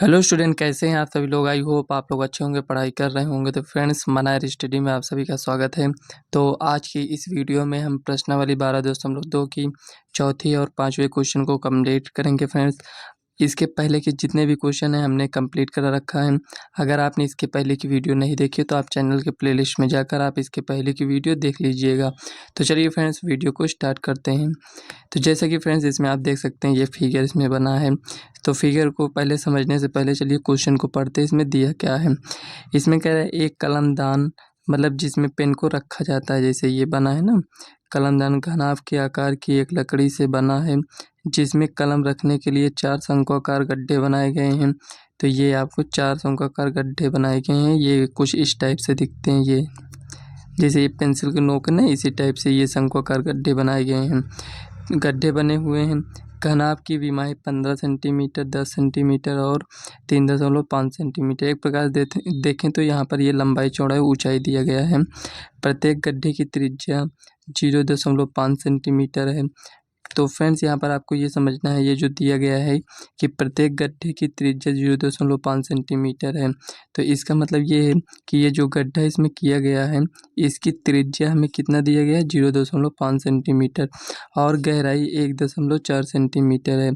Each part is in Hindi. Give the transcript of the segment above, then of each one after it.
हेलो स्टूडेंट, कैसे हैं आप सभी लोग। आई होप आप लोग अच्छे होंगे, पढ़ाई कर रहे होंगे। तो फ्रेंड्स, मनायर स्टडी में आप सभी का स्वागत है। तो आज की इस वीडियो में हम प्रश्नावली 12.2 की चौथी और पांचवें क्वेश्चन को कंप्लीट करेंगे फ्रेंड्स। इसके पहले के जितने भी क्वेश्चन हैं हमने कंप्लीट करा रखा है। अगर आपने इसके पहले की वीडियो नहीं देखी तो आप चैनल के प्लेलिस्ट में जाकर आप इसके पहले की वीडियो देख लीजिएगा। तो चलिए फ्रेंड्स, वीडियो को स्टार्ट करते हैं। तो जैसा कि फ्रेंड्स इसमें आप देख सकते हैं, ये फिगर इसमें बना है। तो फिगर को पहले समझने से पहले चलिए क्वेश्चन को पढ़ते हैं। इसमें दिया क्या है। इसमें कह रहा है एक कलमदान, मतलब जिसमें पेन को रखा जाता है, जैसे ये बना है ना। कलमदान घनाभ के आकार की एक लकड़ी से बना है, जिसमें कलम रखने के लिए 4 शंक्वाकार गड्ढे बनाए गए हैं। तो ये आपको 4 शंक्वाकार गड्ढे बनाए गए हैं। ये कुछ इस टाइप से दिखते हैं। ये जैसे ये पेंसिल के नोक ना, इसी टाइप से ये शंक्वाकार गड्ढे बनाए गए हैं। गड्ढे बने हुए हैं। घनाभ की विमाएँ 15 सेंटीमीटर, 10 सेंटीमीटर और 3.5 सेंटीमीटर। एक प्रकार से देखें तो यहाँ पर ये लंबाई चौड़ाई ऊंचाई दिया गया है। प्रत्येक गड्ढे की त्रिज्या 0.5 सेंटीमीटर है। तो फ्रेंड्स, यहाँ पर आपको ये समझना है, ये जो दिया गया है कि प्रत्येक गड्ढे की त्रिज्या 0.5 सेंटीमीटर है। तो इसका मतलब ये है कि ये जो गड्ढा इसमें किया गया है, इसकी त्रिज्या हमें कितना दिया गया है, 0.5 सेंटीमीटर और गहराई 1.4 सेंटीमीटर है।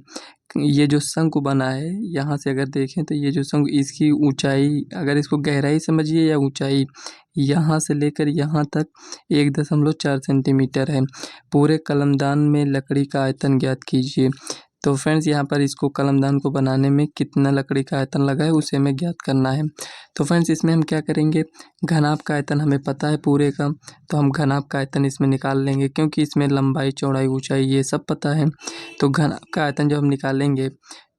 ये जो शंकु बना है, यहाँ से अगर देखें तो ये जो शंकु, इसकी ऊंचाई, अगर इसको गहराई समझिए या ऊंचाई, यहाँ से लेकर यहाँ तक 1.4 सेंटीमीटर है। पूरे कलमदान में लकड़ी का आयतन ज्ञात कीजिए। तो फ्रेंड्स, यहाँ पर इसको कलमदान को बनाने में कितना लकड़ी का आयतन लगा है उसे हमें ज्ञात करना है। तो फ्रेंड्स, इसमें हम क्या करेंगे, घनाभ का आयतन हमें पता है पूरे का, तो हम घनाभ का आयतन इसमें निकाल लेंगे, क्योंकि इसमें लंबाई चौड़ाई ऊंचाई ये सब पता है। तो घनाभ का आयतन जब हम निकालेंगे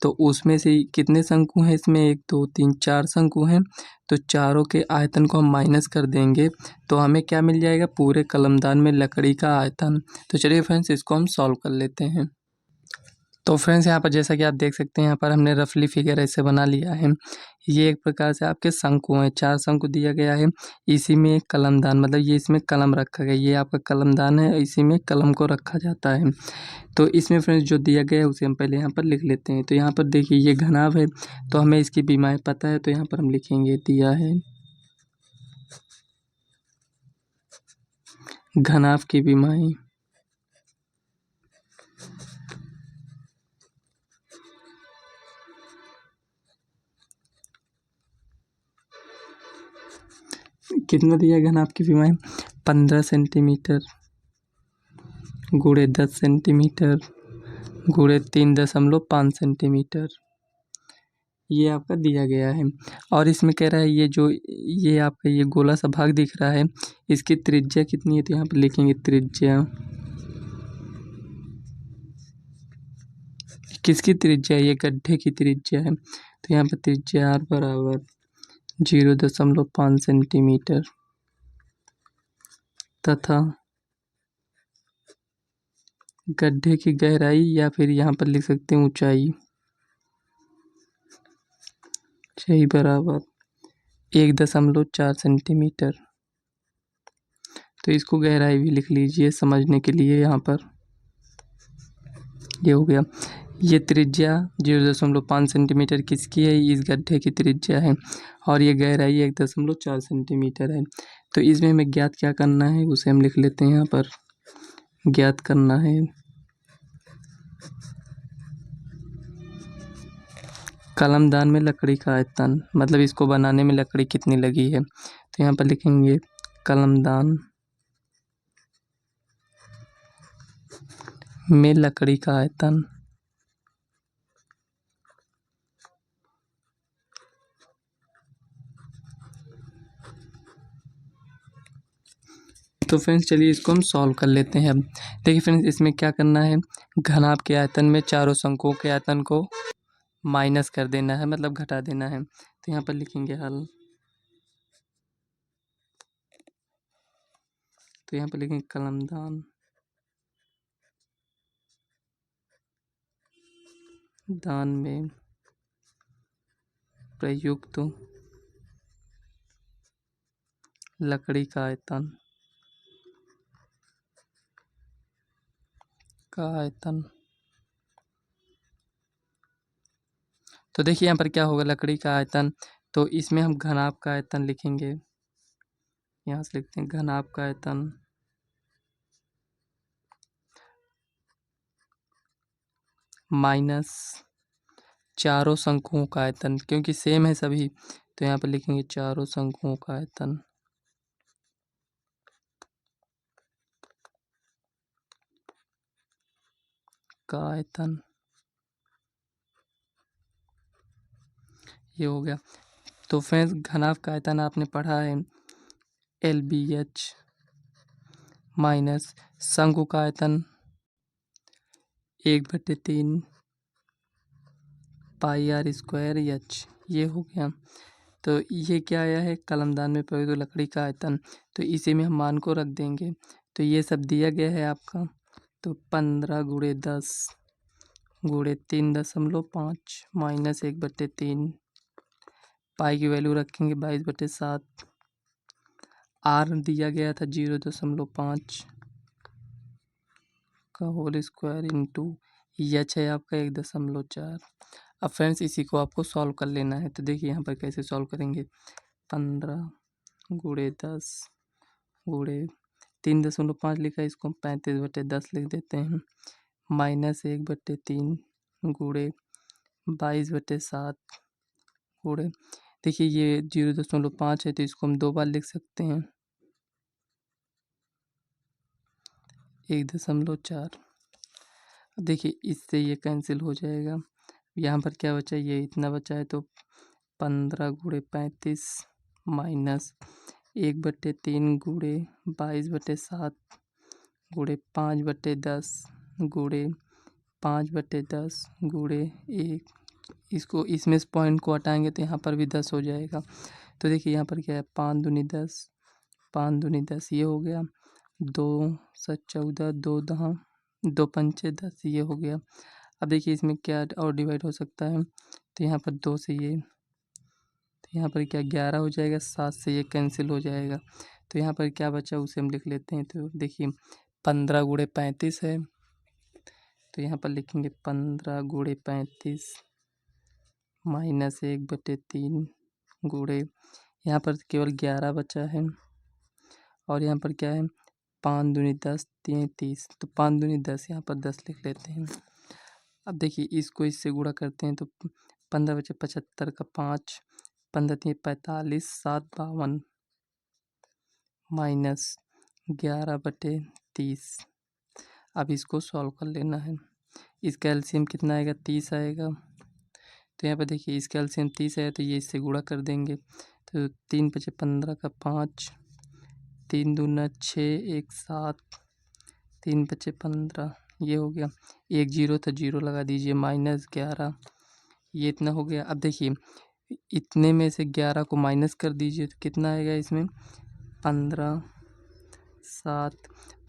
तो उसमें से कितने शंकु हैं इसमें, 1 2 3 4 शंकु हैं। तो चारों के आयतन को हम माइनस कर देंगे तो हमें क्या मिल जाएगा, पूरे कलमदान में लकड़ी का आयतन। तो चलिए फ्रेंड्स, इसको हम सॉल्व कर लेते हैं। तो फ्रेंड्स, यहाँ पर जैसा कि आप देख सकते हैं, यहाँ पर हमने रफली फिगर ऐसे बना लिया है। ये एक प्रकार से आपके शंकु हैं, 4 शंकु दिया गया है। इसी में एक कलमदान, मतलब ये इसमें कलम रखा गया, ये आपका कलमदान है, इसी में कलम को रखा जाता है। तो इसमें फ्रेंड्स जो दिया गया है उसे हम पहले यहाँ पर लिख लेते हैं। तो यहाँ पर देखिए ये घनाभ है, तो हमें इसकी विमाएँ पता है, तो यहाँ पर हम लिखेंगे, दिया है घनाभ की विमाएँ कितना दिया घनाभ की विमाएँ, 15 सेंटीमीटर गुणे 10 सेंटीमीटर गुणे 3.5 सेंटीमीटर, ये आपका दिया गया है। और इसमें कह रहा है ये आपका ये गोला सा भाग दिख रहा है, इसकी त्रिज्या कितनी है, तो यहाँ पर लिखेंगे त्रिज्या। किसकी त्रिज्या है, ये गड्ढे की त्रिज्या है, तो यहाँ पर त्रिज्या r बराबर 0.5 सेंटीमीटर तथा गड्ढे की गहराई, या फिर यहाँ पर लिख सकते हैं ऊंचाई, सही बराबर 1.4 सेंटीमीटर। तो इसको गहराई भी लिख लीजिए समझने के लिए। यहाँ पर ये हो गया। ये त्रिज्या 0.5 सेंटीमीटर किसकी है, इस गड्ढे की त्रिज्या है, और ये गहराई 1.4 सेंटीमीटर है। तो इसमें हमें ज्ञात क्या करना है उसे हम लिख लेते हैं। यहाँ पर ज्ञात करना है कलमदान में लकड़ी का आयतन, मतलब इसको बनाने में लकड़ी कितनी लगी है। तो यहाँ पर लिखेंगे कलमदान में लकड़ी का आयतन। तो फ्रेंड्स, चलिए इसको हम सॉल्व कर लेते हैं। अब देखिए फ्रेंड्स, इसमें क्या करना है, घनाभ के आयतन में चारों शंकुओं के आयतन को माइनस कर देना है, मतलब घटा देना है। तो यहाँ पर लिखेंगे हल। तो यहाँ पर लिखेंगे कलमदान दान में प्रयुक्त लकड़ी का आयतन तो देखिए यहाँ पर क्या होगा, लकड़ी का आयतन, तो इसमें हम घनाभ का आयतन लिखेंगे। यहाँ से लिखते हैं घनाभ का आयतन माइनस चारों शंकुओं का आयतन, क्योंकि सेम है सभी, तो यहाँ पर लिखेंगे चारों शंकुओं का आयतन। ये हो गया। तो फ्रेंड्स, घनाभ का आयतन आपने पढ़ा है LBH माइनस शंकु का आयतन 1/3 पाई आर स्क्वायर एच, ये हो गया। तो ये क्या आया है, कलमदान में प्रयुक्त लकड़ी का आयतन, तो इसी में हम मान को रख देंगे। तो ये सब दिया गया है आपका, तो 15 × 10 × 3.5 माइनस 1/3 पाई की वैल्यू रखेंगे 22/7। आर दिया गया था 0.5 का होल स्क्वायर इंटू एच है आपका 1.4। अब फ्रेंड्स इसी को आपको सॉल्व कर लेना है। तो देखिए यहाँ पर कैसे सॉल्व करेंगे, 15 × 10 × 3.5 लिखा है, इसको 35/10 लिख देते हैं, माइनस 1/3 × 22/7 × देखिए ये 0.5 है, तो इसको हम 2 बार लिख सकते हैं, 1.4। अब देखिए इससे ये कैंसिल हो जाएगा, यहाँ पर क्या बचा, ये इतना बचा है, तो 15 × 35 माइनस 1/3 × 22/7 × 5/10 × 5/10 × 1। इसको इसमें से पॉइंट को हटाएंगे तो यहाँ पर भी 10 हो जाएगा। तो देखिए यहाँ पर क्या है, 5 दूनी 10, 5 दूनी 10, ये हो गया, 2 × 7 = 14, 2 दहाँ 2 पंचे 10, ये हो गया। अब देखिए इसमें क्या और डिवाइड हो सकता है, तो यहाँ पर 2 से ये, तो यहाँ पर क्या 11 हो जाएगा, 7 से ये कैंसिल हो जाएगा, तो यहाँ पर क्या बचा उसे हम लिख लेते हैं। तो देखिए 15 × 35 है, तो यहाँ पर लिखेंगे 15 × 35 माइनस 1/3 × यहाँ पर केवल 11 बचा है, और यहाँ पर क्या है, 5 दूनी 10, 33, तो 5 दूनी 10, यहाँ पर 10 लिख लेते हैं। अब देखिए इसको इससे गुणा करते हैं, तो 15 बचे 75 का 5, 15 3 45, 7 52 माइनस 11/30। अब इसको सॉल्व कर लेना है। इसका एलसीएम कितना आएगा, 30 आएगा। तो यहाँ पर देखिए इसका एलसीएम 30 आया, तो ये इससे गुणा कर देंगे, तो 3 × 5 = 15 का 5, 3 दूना 6, 1 7, 3 × 5 = 15, ये हो गया। एक जीरो था, जीरो लगा दीजिए, माइनस 11, ये इतना हो गया। अब देखिए इतने में से 11 को माइनस कर दीजिए, तो कितना आएगा इसमें, 15, 7,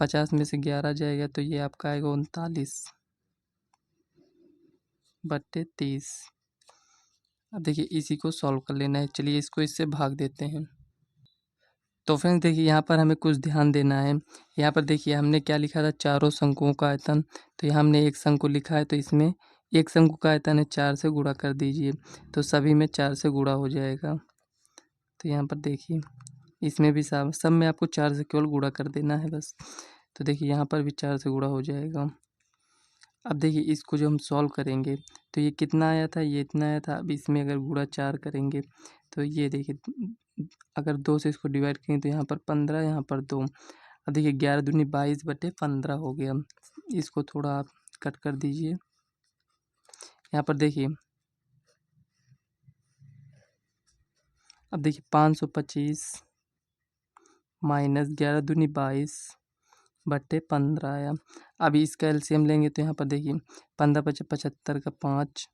50 में से 11 जाएगा, तो ये आपका आएगा 39/30। अब देखिए इसी को सॉल्व कर लेना है, चलिए इसको इससे भाग देते हैं। तो फ्रेंड्स देखिए यहाँ पर हमें कुछ ध्यान देना है। यहाँ पर देखिए हमने क्या लिखा था, चारों शंकुओं का आयतन, तो यहाँ हमने एक शंकु लिखा है, तो इसमें एक शंकु का आयतन है, 4 से गुणा कर दीजिए, तो सभी में 4 से गुणा हो जाएगा। तो यहाँ पर देखिए इसमें भी सब में आपको 4 से केवल गुणा कर देना है बस। तो देखिए यहाँ पर भी 4 से गुणा हो जाएगा। अब देखिए इसको जो हम सॉल्व करेंगे, तो ये कितना आया था, ये इतना आया था। अब इसमें अगर गुणा 4 करेंगे, तो ये देखिए अगर 2 से इसको डिवाइड करें, तो यहाँ पर 15, यहाँ पर 2। अब देखिए 11 दूनी 22/15 हो गया। इसको थोड़ा आप कट कर दीजिए। यहाँ पर देखिए, अब देखिए 525 माइनस 11 दूनी 22/15 आया। अभी इसका एलसीएम लेंगे, तो यहाँ पर देखिए 15 × 5 = 75 का 5,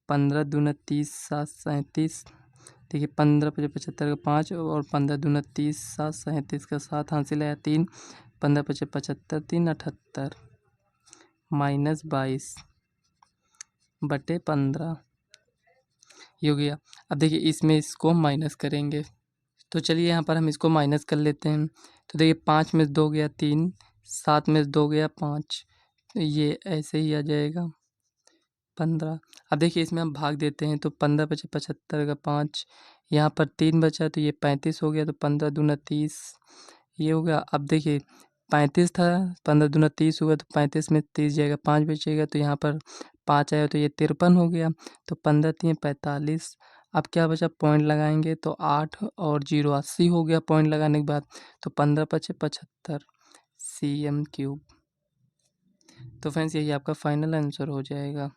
15 दूना 30, 7 37, देखिए 15 × 5 = 75 का 5, और 15 दूना 30, 7 37 का 7, हासिल आया 3, 15 × 5 = 75, 3 78 माइनस 22/15, ये हो गया। अब देखिए इसमें इसको माइनस करेंगे, तो चलिए यहाँ पर हम इसको माइनस कर लेते हैं। तो देखिए 5 में से 2 गया 3, 7 में से 2 गया 5, तो ये ऐसे ही आ जाएगा 15। अब देखिए इसमें हम भाग देते हैं तो 15 बचे 75 का 5, यहाँ पर 3 बचा तो ये 35 हो गया, तो 15 दूना 30 ये हो गया। अब देखिए 35 था, 15 दूना 30 हुआ, तो 35 में 30 जाएगा, 5 बचेगा, तो यहाँ पर 5 आया तो ये 53 हो गया, तो 15 3 45। अब क्या बचा, पॉइंट लगाएंगे तो 8 और 0 80 हो गया पॉइंट लगाने के बाद, तो 15 पचे 75 cm3। तो फ्रेंड्स यही आपका फाइनल आंसर हो जाएगा।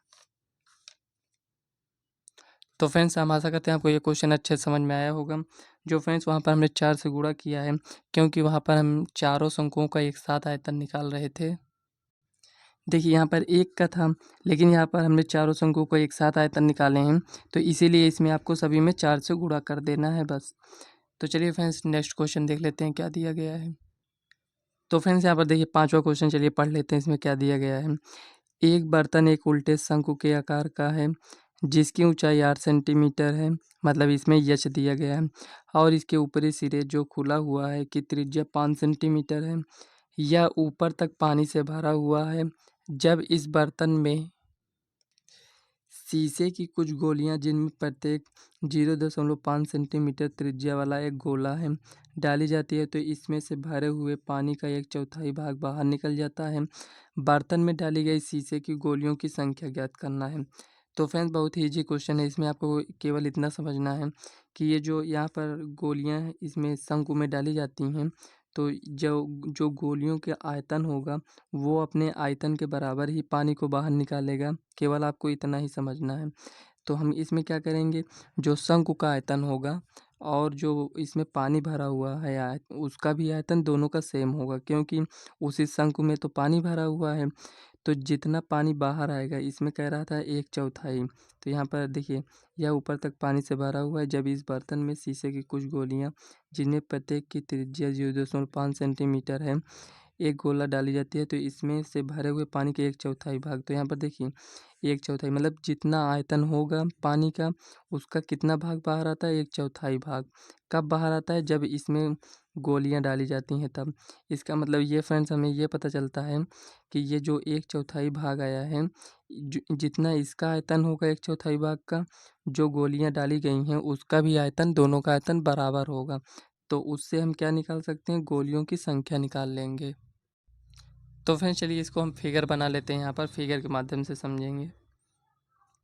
तो फ्रेंड्स हम आशा करते हैं आपको ये क्वेश्चन अच्छे से समझ में आया होगा। जो फ्रेंड्स वहाँ पर हमने 4 से गुणा किया है, क्योंकि वहाँ पर हम चारों शंकुओं का एक साथ आयतन निकाल रहे थे। देखिए यहाँ पर एक का था, लेकिन यहाँ पर हमने चारों शंकुओं को एक साथ आयतन निकाले हैं, तो इसीलिए इसमें आपको सभी में 4 से गुणा कर देना है बस। तो चलिए फ्रेंड्स नेक्स्ट क्वेश्चन देख लेते हैं क्या दिया गया है। तो फ्रेंड्स यहाँ पर देखिए 5वां क्वेश्चन, चलिए पढ़ लेते हैं इसमें क्या दिया गया है। एक बर्तन एक उल्टे शंकु के आकार का है, जिसकी ऊंचाई 8 सेंटीमीटर है, मतलब इसमें यच दिया गया है, और इसके ऊपरी सिरे जो खुला हुआ है की त्रिज्या 5 सेंटीमीटर है। यह ऊपर तक पानी से भरा हुआ है। जब इस बर्तन में शीशे की कुछ गोलियां, जिनमें प्रत्येक 0.5 सेंटीमीटर त्रिज्या वाला एक गोला है, डाली जाती है, तो इसमें से भरे हुए पानी का 1/4 भाग बाहर निकल जाता है। बर्तन में डाली गई शीशे की गोलियों की संख्या ज्ञात करना है। तो फ्रेंड्स बहुत ही ईजी क्वेश्चन है, इसमें आपको केवल इतना समझना है कि ये जो यहाँ पर गोलियां हैं इसमें शंकु में डाली जाती हैं, तो जो जो गोलियों के आयतन होगा वो अपने आयतन के बराबर ही पानी को बाहर निकालेगा, केवल आपको इतना ही समझना है। तो हम इसमें क्या करेंगे, जो शंकु का आयतन होगा और जो इसमें पानी भरा हुआ है उसका भी आयतन दोनों का सेम होगा, क्योंकि उसी शंकु में तो पानी भरा हुआ है। तो जितना पानी बाहर आएगा, इसमें कह रहा था 1/4, तो यहाँ पर देखिए यह ऊपर तक पानी से भरा हुआ है। जब इस बर्तन में शीशे की कुछ गोलियाँ, जिनमें प्रत्येक की त्रिज्या 0.5 सेंटीमीटर है, एक गोला डाली जाती है, तो इसमें से भरे हुए पानी के 1/4 भाग, तो यहाँ पर देखिए 1/4 मतलब जितना आयतन होगा पानी का, उसका कितना भाग बाहर आता है, 1/4 भाग। कब बाहर आता है, जब इसमें गोलियां डाली जाती हैं तब। इसका मतलब ये फ्रेंड्स हमें ये पता चलता है कि ये जो 1/4 भाग आया है, जितना इसका आयतन होगा 1/4 भाग का, जो गोलियां डाली गई हैं उसका भी आयतन, दोनों का आयतन बराबर होगा। तो उससे हम क्या निकाल सकते हैं, गोलियों की संख्या निकाल लेंगे। तो फ्रेंड चलिए इसको हम फिगर बना लेते हैं, यहाँ पर फिगर के माध्यम से समझेंगे।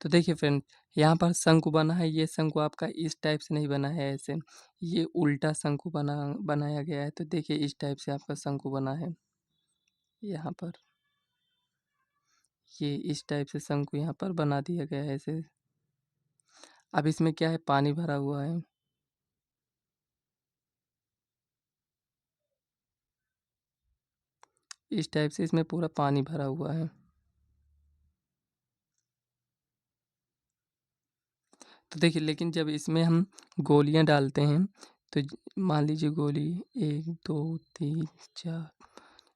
तो देखिए फ्रेंड, यहाँ पर शंकु बना है, ये शंकु आपका इस टाइप से नहीं बना है ऐसे, ये उल्टा शंकु बनाया गया है। तो देखिए इस टाइप से आपका शंकु बना है यहाँ पर, ये इस टाइप से शंकु यहाँ पर बना दिया गया है ऐसे। अब इसमें क्या है, पानी भरा हुआ है। इस टाइप से इसमें पूरा पानी भरा हुआ है। तो देखिए लेकिन जब इसमें हम गोलियां डालते हैं, तो मान लीजिए गोली 1 2 3 4,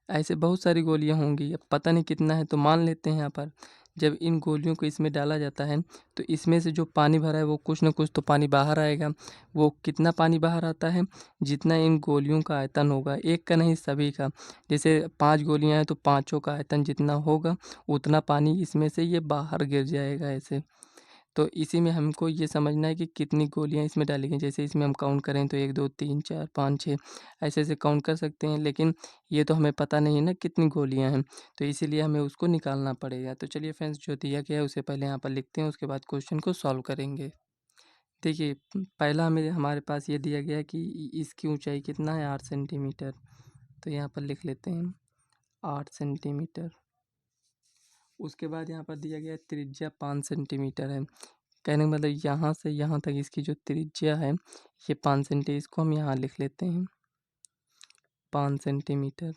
ऐसे बहुत सारी गोलियां होंगी, अब पता नहीं कितना है, तो मान लेते हैं यहाँ पर जब इन गोलियों को इसमें डाला जाता है, तो इसमें से जो पानी भरा है वो कुछ ना कुछ तो पानी बाहर आएगा। वो कितना पानी बाहर आता है, जितना इन गोलियों का आयतन होगा, एक का नहीं सभी का। जैसे 5 गोलियां हैं तो पाँचों का आयतन जितना होगा, उतना पानी इसमें से ये बाहर गिर जाएगा ऐसे। तो इसी में हमको ये समझना है कि कितनी गोलियाँ इसमें डाली गई। जैसे इसमें हम काउंट करें तो 1 2 3 4 5 6 ऐसे-ऐसे काउंट कर सकते हैं, लेकिन ये तो हमें पता नहीं है ना कितनी गोलियाँ हैं, तो इसीलिए हमें उसको निकालना पड़ेगा। तो चलिए फ्रेंड्स जो दिया गया है उसे पहले यहाँ पर लिखते हैं, उसके बाद क्वेश्चन को सॉल्व करेंगे। देखिए पहला हमें हमारे पास ये दिया गया है कि इसकी ऊँचाई कितना है, 8 सेंटीमीटर। तो यहाँ पर लिख लेते हैं 8 सेंटीमीटर। उसके बाद यहाँ पर दिया गया है त्रिज्या 5 सेंटीमीटर है। कहने का मतलब यहाँ से यहाँ तक इसकी जो त्रिज्या है ये 5 सेंटी, इसको हम यहाँ लिख लेते हैं 5 सेंटीमीटर,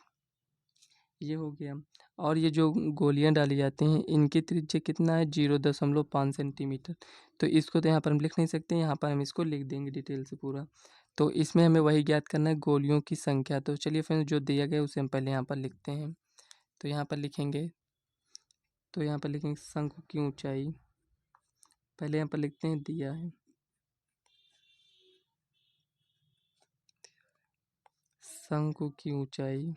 ये हो गया। और ये जो गोलियां डाली जाती हैं इनकी त्रिज्या कितना है, 0.5 सेंटीमीटर। तो इसको तो यहाँ पर हम लिख नहीं सकते, यहाँ पर हम इसको लिख देंगे डिटेल से पूरा। तो इसमें हमें वही ज्ञात करना है, गोलियों की संख्या। तो चलिए फ्रेंड्स जो दिया गया है उसे हम पहले यहाँ पर लिखते हैं। तो यहाँ पर लिखेंगे, तो यहाँ पर लिखेंगे शंकु की ऊंचाई, पहले यहाँ पर लिखते हैं दिया है, शंकु की ऊंचाई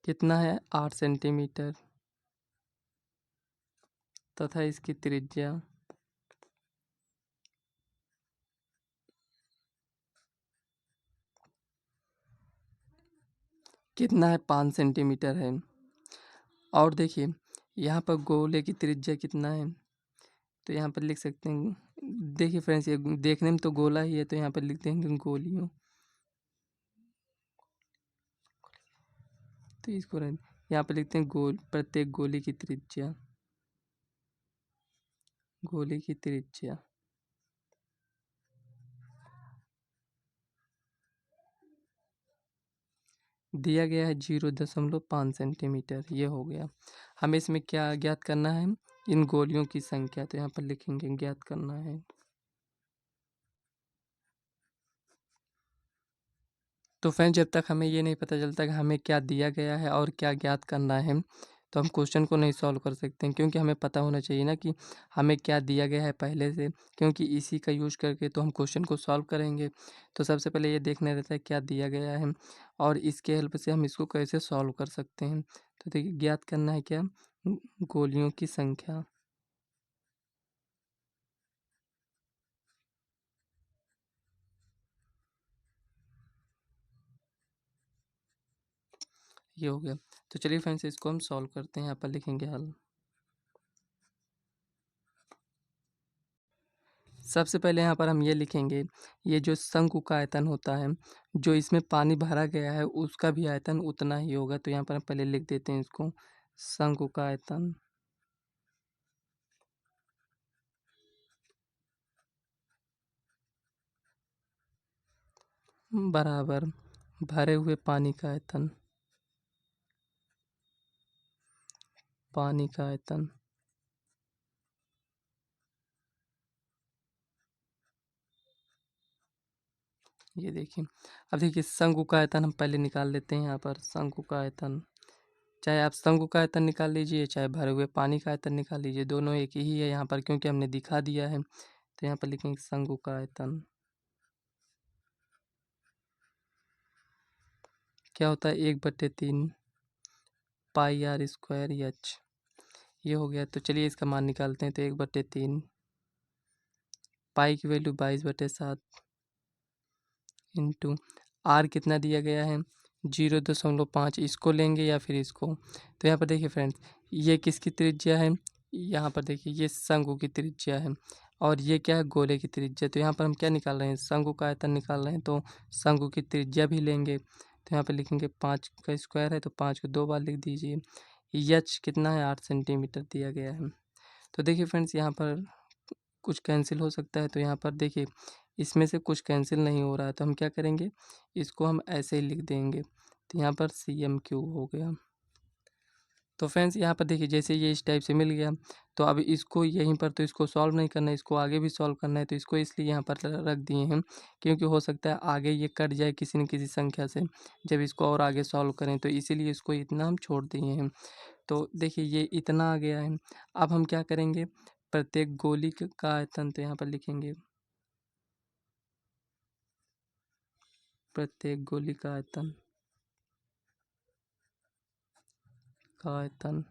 कितना है, 8 सेंटीमीटर। तथा इसकी त्रिज्या कितना है, 5 सेंटीमीटर है। और देखिए यहाँ पर गोले की त्रिज्या कितना है, तो यहाँ पर लिख सकते हैं। देखिए फ्रेंड्स, ये देखने में तो गोला ही है, तो यहाँ पर लिख देंगे गोलियों। तो इसको यहाँ पर लिखते हैं प्रत्येक गोली की त्रिज्या, गोली की त्रिज्या दिया गया है 0.5 सेंटीमीटर। ये हो गया। हमें इसमें क्या ज्ञात करना है, इन गोलियों की संख्या। तो यहाँ पर लिखेंगे ज्ञात करना है। तो फ्रेंड्स, जब तक हमें ये नहीं पता चलता कि हमें क्या दिया गया है और क्या ज्ञात करना है, तो हम क्वेश्चन को नहीं सॉल्व कर सकते हैं। क्योंकि हमें पता होना चाहिए ना कि हमें क्या दिया गया है पहले से, क्योंकि इसी का यूज करके तो हम क्वेश्चन को सॉल्व करेंगे। तो सबसे पहले ये देखना रहता है क्या दिया गया है और इसके हेल्प से हम इसको कैसे सॉल्व कर सकते हैं। तो देखिए, ज्ञात करना है क्या, गोलियों की संख्या। ये हो गया। तो चलिए फ्रेंड्स, इसको हम सॉल्व करते हैं। यहाँ पर लिखेंगे हल। सबसे पहले यहाँ पर हम ये लिखेंगे, ये जो शंकु का आयतन होता है, जो इसमें पानी भरा गया है उसका भी आयतन उतना ही होगा। तो यहाँ पर हम पहले लिख देते हैं इसको, शंकु का आयतन बराबर भरे हुए पानी का आयतन, पानी का आयतन। ये देखिए, अब देखिए शंकु का आयतन हम पहले निकाल लेते हैं। यहाँ पर शंकु का आयतन, चाहे आप शंकु का आयतन निकाल लीजिए, चाहे भरे हुए पानी का आयतन निकाल लीजिए, दोनों एक ही है यहाँ पर, क्योंकि हमने दिखा दिया है। तो यहाँ पर लिखेंगे शंकु का आयतन क्या होता है, 1/3 पाई आर स्क्वायर एच। ये हो गया। तो चलिए इसका मान निकालते हैं। तो 1/3 पाई की वैल्यू 22/7 इंटू आर कितना दिया गया है, 0.5। इसको लेंगे या फिर इसको। तो यहाँ पर देखिए फ्रेंड्स, ये किसकी त्रिज्या है, यहाँ पर देखिए ये शंकु की त्रिज्या है और ये क्या है, गोले की त्रिज्या। तो यहाँ पर हम क्या निकाल रहे हैं, शंकु का आयतन निकाल रहे हैं, तो शंकु की त्रिज्या भी लेंगे। तो यहाँ पर लिखेंगे 5 का स्क्वायर है, तो 5 को 2 बार लिख दीजिए। एच कितना है, 8 सेंटीमीटर दिया गया है। तो देखिए फ्रेंड्स, यहाँ पर कुछ कैंसिल हो सकता है। तो यहाँ पर देखिए इसमें से कुछ कैंसिल नहीं हो रहा है, तो हम क्या करेंगे, इसको हम ऐसे ही लिख देंगे। तो यहाँ पर CM³ हो गया। तो फ्रेंड्स, यहाँ पर देखिए जैसे ये इस टाइप से मिल गया, तो अब इसको यहीं पर तो इसको सॉल्व नहीं करना है, इसको आगे भी सॉल्व करना है। तो इसको इसलिए यहाँ पर रख दिए हैं, क्योंकि हो सकता है आगे ये कट जाए किसी न किसी संख्या से, जब इसको और आगे सॉल्व करें। तो इसीलिए इसको इतना हम छोड़ दिए हैं। तो देखिए ये इतना आ गया है। अब हम क्या करेंगे, प्रत्येक गोली का आयतन, तो यहाँ पर लिखेंगे प्रत्येक गोली का आयतन, का आयतन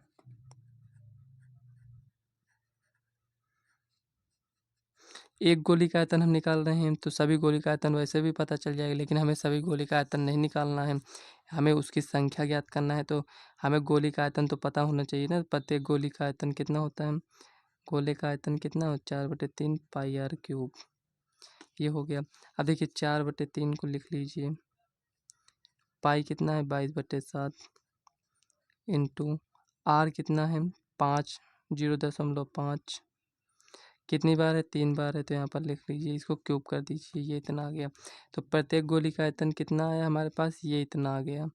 एक गोली का आयतन हम निकाल रहे हैं, तो सभी गोली का आयतन वैसे भी पता चल जाएगा, लेकिन हमें सभी गोली का आयतन नहीं निकालना है, हमें उसकी संख्या ज्ञात करना है। तो हमें गोली का आयतन तो पता होना चाहिए ना, प्रत्येक गोली का आयतन कितना होता है, गोले का आयतन कितना हो, 4/3 पाई आर क्यूब। ये हो गया। अब देखिए 4/3 को लिख लीजिए, पाई कितना है, 22/7 इंटू आर कितना है, 5, 0.5। कितनी बार है, 3 बार है। तो यहाँ पर लिख लीजिए, इसको क्यूब कर दीजिए, ये इतना आ गया। तो प्रत्येक गोली का आयतन कितना आया हमारे पास, ये इतना आ गया,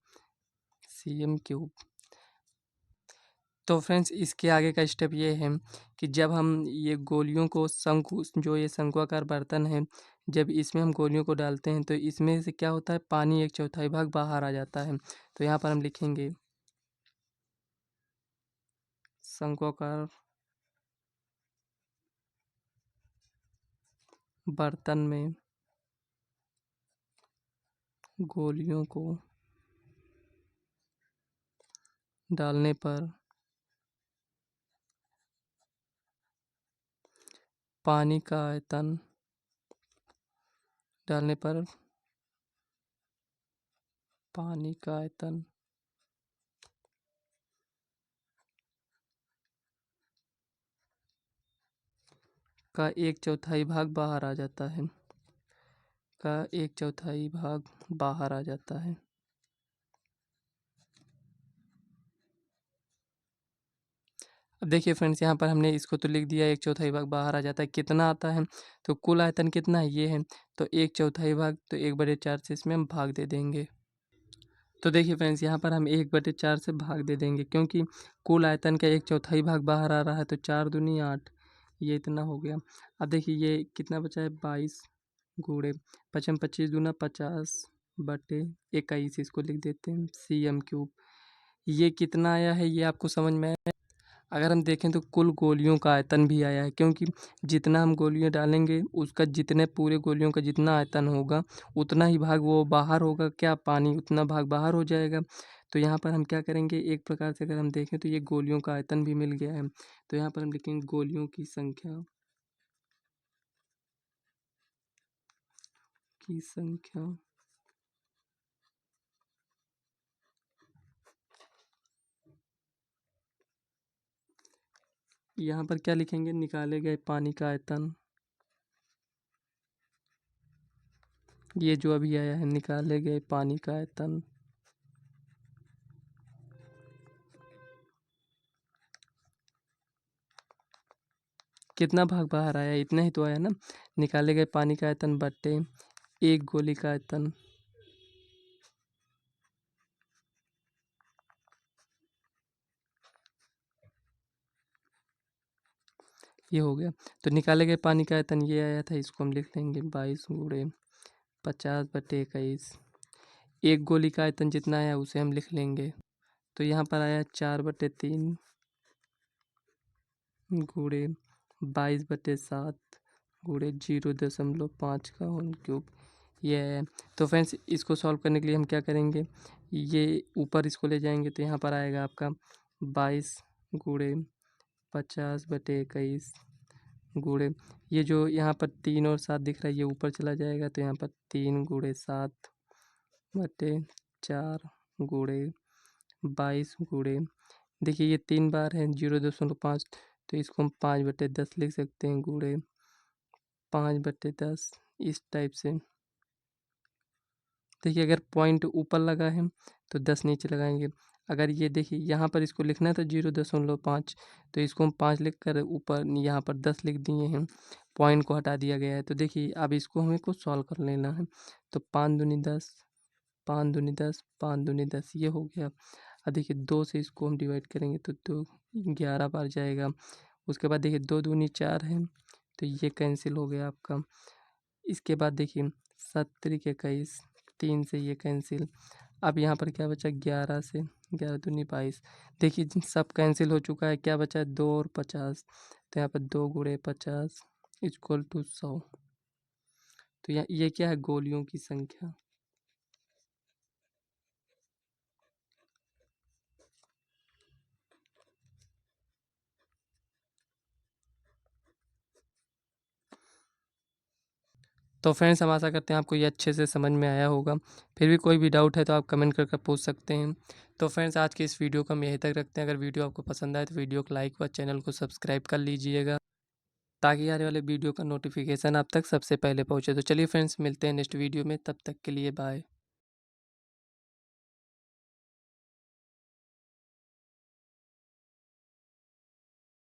CM³। तो फ्रेंड्स, इसके आगे का स्टेप ये है कि जब हम ये गोलियों को शंकु, जो ये शंकुआकार बर्तन है, जब इसमें हम गोलियों को डालते हैं, तो इसमें से क्या होता है, पानी 1/4 भाग बाहर आ जाता है। तो यहाँ पर हम लिखेंगे शंकुआकार बर्तन में गोलियों को डालने पर पानी का आयतन डालने पर पानी का आयतन का 1/4 भाग बाहर आ जाता है। का 1/4 भाग बाहर आ जाता है। अब देखिए फ्रेंड्स, यहाँ पर हमने इसको तो लिख दिया 1/4 भाग बाहर आ जाता है। कितना आता है? तो कुल आयतन कितना है? ये है। तो 1/4 भाग, तो 1/4 से इसमें हम भाग दे देंगे। तो देखिए फ्रेंड्स, यहाँ पर हम 1/4 से भाग दे देंगे, क्योंकि कुल आयतन का 1/4 भाग बाहर आ रहा है। तो 4 दूनी 8, ये इतना हो गया। अब देखिए ये कितना बचा है? 22 गुणे 5 25 दूना 50/21, इसको लिख देते हैं cm³। ये कितना आया है, ये आपको समझ में आया? अगर हम देखें तो कुल गोलियों का आयतन भी आया है, क्योंकि जितना हम गोलियां डालेंगे उसका जितने पूरे गोलियों का जितना आयतन होगा उतना ही भाग वो बाहर होगा, क्या पानी उतना भाग बाहर हो जाएगा। तो यहाँ पर हम क्या करेंगे, एक प्रकार से अगर हम देखें तो ये गोलियों का आयतन भी मिल गया है। तो यहाँ पर हम लिखेंगे गोलियों की संख्या यहाँ पर क्या लिखेंगे, निकाले गए पानी का आयतन। ये जो अभी आया है, निकाले गए पानी का आयतन कितना भाग बाहर आया, इतना ही तो आया ना। निकाले गए पानी का आयतन बटे एक गोली का आयतन, ये हो गया। तो निकाले गए पानी का आयतन ये आया था, इसको हम लिख लेंगे 22 गुणे 50/21। एक गोली का आयतन जितना आया उसे हम लिख लेंगे। तो यहाँ पर आया 4/3 गुणे 22/7 गुणे 0.5 का होल क्यूब, ये है। तो फ्रेंड्स, इसको सॉल्व करने के लिए हम क्या करेंगे, ये ऊपर इसको ले जाएंगे तो यहाँ पर आएगा आपका 22 गुणे 50/21 गुणे, ये जो यहाँ पर 3 और 7 दिख रहा है ये ऊपर चला जाएगा, तो यहाँ पर 3 गुणे 7/4 गुणे 22 गुणे, देखिए ये 3 बार है 0.5, तो इसको हम 5/10 लिख सकते हैं, गुणे 5/10, इस टाइप से। देखिए अगर पॉइंट ऊपर लगा है तो 10 नीचे लगाएंगे। अगर ये देखिए यहाँ पर इसको लिखना है तो 0.5, तो इसको हम 5 लिख कर ऊपर यहाँ पर 10 लिख दिए हैं, पॉइंट को हटा दिया गया है। तो देखिए अब इसको हमें कुछ सॉल्व कर लेना है। तो 5 दूनी 10, 5 दूनी 10, 5 दूनी 10, ये हो गया। अब देखिए 2 से इसको हम डिवाइड करेंगे तो 2 11 बार जाएगा। उसके बाद देखिए 2 दूनी 4 है, तो ये कैंसिल हो गया आपका। इसके बाद देखिए 7×21, 3 से ये कैंसिल। अब यहाँ पर क्या बचा, 11 से 11 दूनी 22, देखिए सब कैंसिल हो चुका है। क्या बचा है, 2 और 50, तो यहाँ पर 2 गुणे 50 इक्वल टू 100। तो ये क्या है, गोलियों की संख्या। तो फ्रेंड्स, हम आशा करते हैं आपको ये अच्छे से समझ में आया होगा। फिर भी कोई भी डाउट है तो आप कमेंट करके पूछ सकते हैं। तो फ्रेंड्स, आज की इस वीडियो को हम यहीं तक रखते हैं। अगर वीडियो आपको पसंद आए तो वीडियो को लाइक व चैनल को सब्सक्राइब कर लीजिएगा, ताकि आने वाले वीडियो का नोटिफिकेशन आप तक सबसे पहले पहुंचे। तो चलिए फ्रेंड्स, मिलते हैं नेक्स्ट वीडियो में, तब तक के लिए बाय।